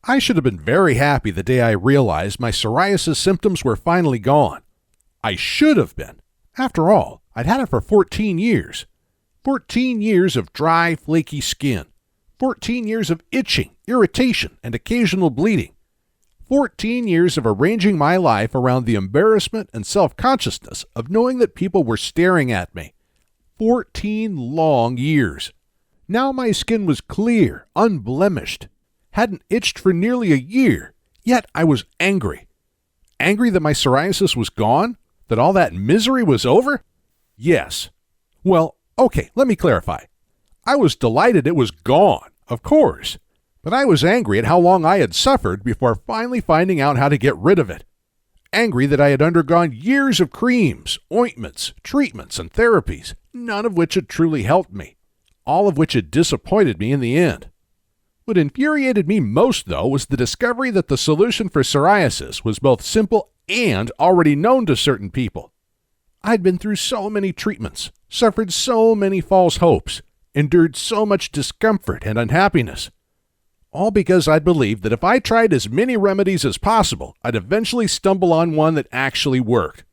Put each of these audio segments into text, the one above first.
I should have been very happy the day I realized my psoriasis symptoms were finally gone. I should have been. After all, I'd had it for 14 years. 14 years of dry, flaky skin. 14 years of itching, irritation, and occasional bleeding. 14 years of arranging my life around the embarrassment and self-consciousness of knowing that people were staring at me. 14 long years. Now my skin was clear, unblemished. Hadn't itched for nearly a year, yet I was angry. Angry that my psoriasis was gone? That all that misery was over? Yes. Well, okay, let me clarify. I was delighted it was gone, of course. But I was angry at how long I had suffered before finally finding out how to get rid of it. Angry that I had undergone years of creams, ointments, treatments, and therapies, none of which had truly helped me, all of which had disappointed me in the end. What infuriated me most, though, was the discovery that the solution for psoriasis was both simple and already known to certain people. I'd been through so many treatments, suffered so many false hopes, endured so much discomfort and unhappiness. All because I'd believed that if I tried as many remedies as possible, I'd eventually stumble on one that actually worked.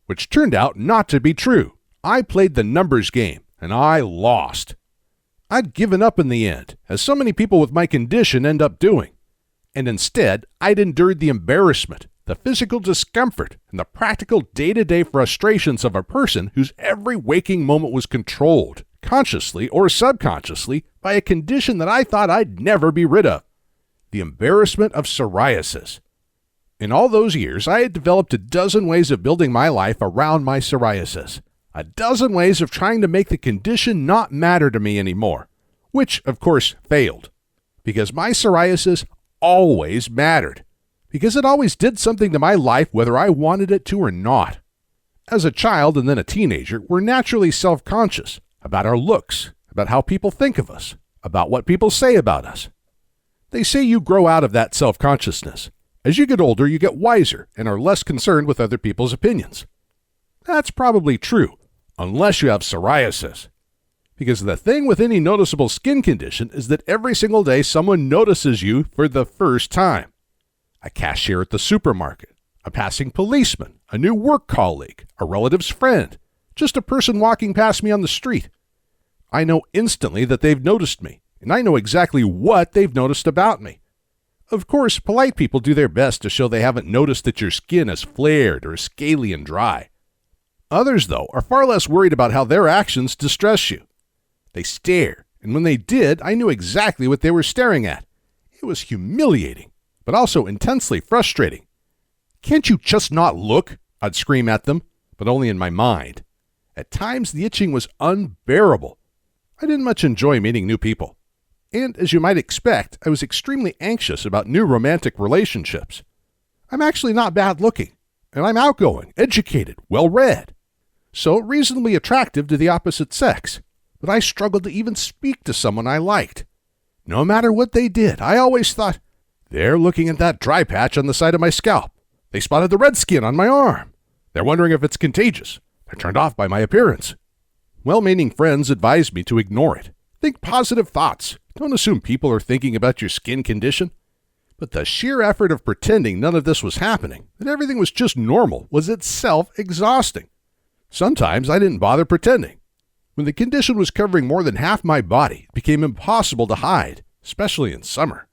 Which turned out not to be true. I played the numbers game, and I lost. I'd given up in the end, as so many people with my condition end up doing. And instead, I'd endured the embarrassment, the physical discomfort, and the practical day-to-day frustrations of a person whose every waking moment was controlled, consciously or subconsciously, by a condition that I thought I'd never be rid of. The embarrassment of psoriasis. In all those years, I had developed a dozen ways of building my life around my psoriasis. A dozen ways of trying to make the condition not matter to me anymore. Which, of course, failed. Because my psoriasis always mattered. Because it always did something to my life whether I wanted it to or not. As a child and then a teenager, we're naturally self-conscious about our looks, about how people think of us, about what people say about us. They say you grow out of that self-consciousness. As you get older, you get wiser and are less concerned with other people's opinions. That's probably true, unless you have psoriasis. Because the thing with any noticeable skin condition is that every single day someone notices you for the first time. A cashier at the supermarket, a passing policeman, a new work colleague, a relative's friend, just a person walking past me on the street. I know instantly that they've noticed me, and I know exactly what they've noticed about me. Of course, polite people do their best to show they haven't noticed that your skin is flared or scaly and dry. Others, though, are far less worried about how their actions distress you. They stare, and when they did, I knew exactly what they were staring at. It was humiliating, but also intensely frustrating. "Can't you just not look?" I'd scream at them, but only in my mind. At times, the itching was unbearable. I didn't much enjoy meeting new people. And as you might expect, I was extremely anxious about new romantic relationships. I'm actually not bad looking, and I'm outgoing, educated, well-read. So reasonably attractive to the opposite sex. But I struggled to even speak to someone I liked. No matter what they did, I always thought, they're looking at that dry patch on the side of my scalp. They spotted the red skin on my arm. They're wondering if it's contagious. They're turned off by my appearance. Well-meaning friends advised me to ignore it. Think positive thoughts. Don't assume people are thinking about your skin condition. But the sheer effort of pretending none of this was happening, that everything was just normal, was itself exhausting. Sometimes I didn't bother pretending. When the condition was covering more than half my body, it became impossible to hide, especially in summer.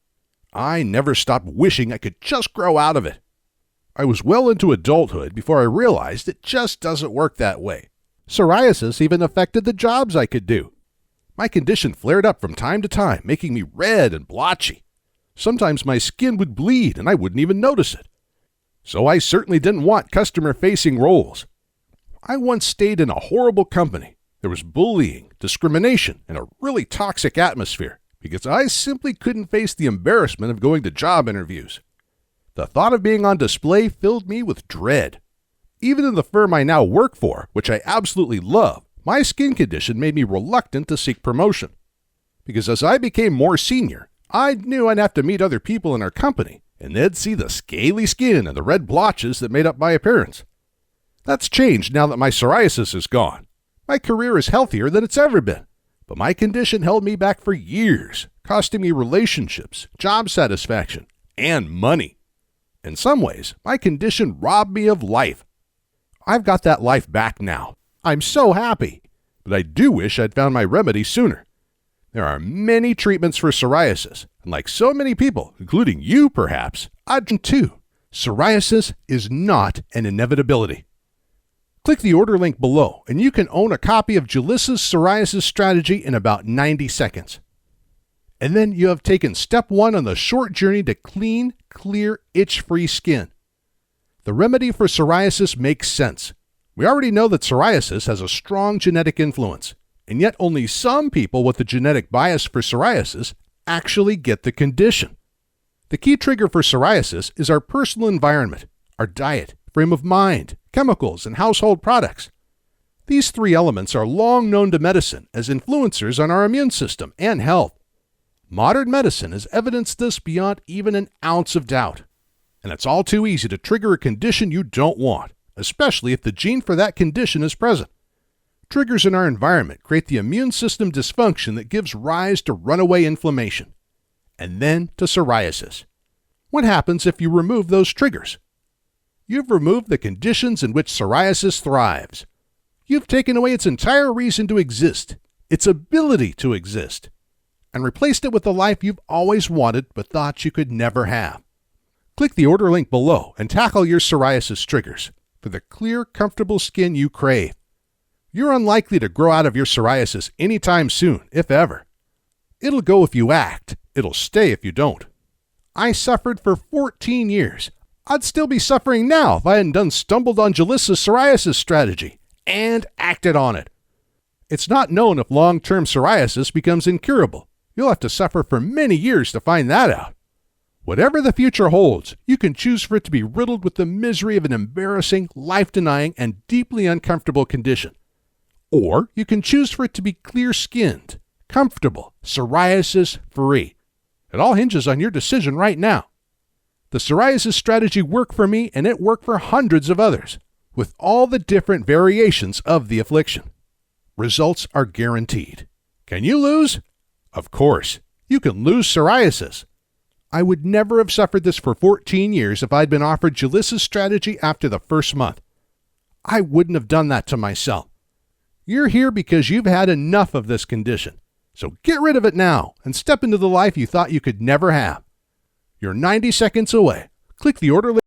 I never stopped wishing I could just grow out of it. I was well into adulthood before I realized it just doesn't work that way. Psoriasis even affected the jobs I could do. My condition flared up from time to time, making me red and blotchy. Sometimes my skin would bleed and I wouldn't even notice it. So I certainly didn't want customer-facing roles. I once stayed in a horrible company. There was bullying, discrimination, and a really toxic atmosphere because I simply couldn't face the embarrassment of going to job interviews. The thought of being on display filled me with dread. Even in the firm I now work for, which I absolutely love, my skin condition made me reluctant to seek promotion. Because as I became more senior, I knew I'd have to meet other people in our company, and they'd see the scaly skin and the red blotches that made up my appearance. That's changed now that my psoriasis is gone. My career is healthier than it's ever been. But my condition held me back for years, costing me relationships, job satisfaction, and money. In some ways, my condition robbed me of life. I've got that life back now. I'm so happy. But I do wish I'd found my remedy sooner. There are many treatments for psoriasis, and like so many people, including you perhaps, I'd too. Psoriasis is not an inevitability. Click the order link below, and you can own a copy of Julissa's Psoriasis Strategy in about 90 seconds. And then you have taken step 1 on the short journey to clean, clear, itch-free skin. The remedy for psoriasis makes sense. We already know that psoriasis has a strong genetic influence, and yet only some people with a genetic bias for psoriasis actually get the condition. The key trigger for psoriasis is our personal environment, our diet, frame of mind, chemicals, and household products. These 3 elements are long known to medicine as influencers on our immune system and health. Modern medicine has evidenced this beyond even an ounce of doubt. And it's all too easy to trigger a condition you don't want, especially if the gene for that condition is present. Triggers in our environment create the immune system dysfunction that gives rise to runaway inflammation, and then to psoriasis. What happens if you remove those triggers? You've removed the conditions in which psoriasis thrives. You've taken away its entire reason to exist, its ability to exist, and replaced it with the life you've always wanted but thought you could never have. Click the order link below and tackle your psoriasis triggers for the clear, comfortable skin you crave. You're unlikely to grow out of your psoriasis anytime soon, if ever. It'll go if you act. It'll stay if you don't. I suffered for 14 years. I'd still be suffering now if I hadn't stumbled on Julissa's Psoriasis Strategy and acted on it. It's not known if long-term psoriasis becomes incurable. You'll have to suffer for many years to find that out. Whatever the future holds, you can choose for it to be riddled with the misery of an embarrassing, life-denying, and deeply uncomfortable condition. Or you can choose for it to be clear-skinned, comfortable, psoriasis-free. It all hinges on your decision right now. The psoriasis strategy worked for me, and it worked for hundreds of others, with all the different variations of the affliction. Results are guaranteed. Can you lose? Of course, you can lose psoriasis. I would never have suffered this for 14 years if I'd been offered Julissa's strategy after the first month. I wouldn't have done that to myself. You're here because you've had enough of this condition. So get rid of it now and step into the life you thought you could never have. You're 90 seconds away. Click the order link.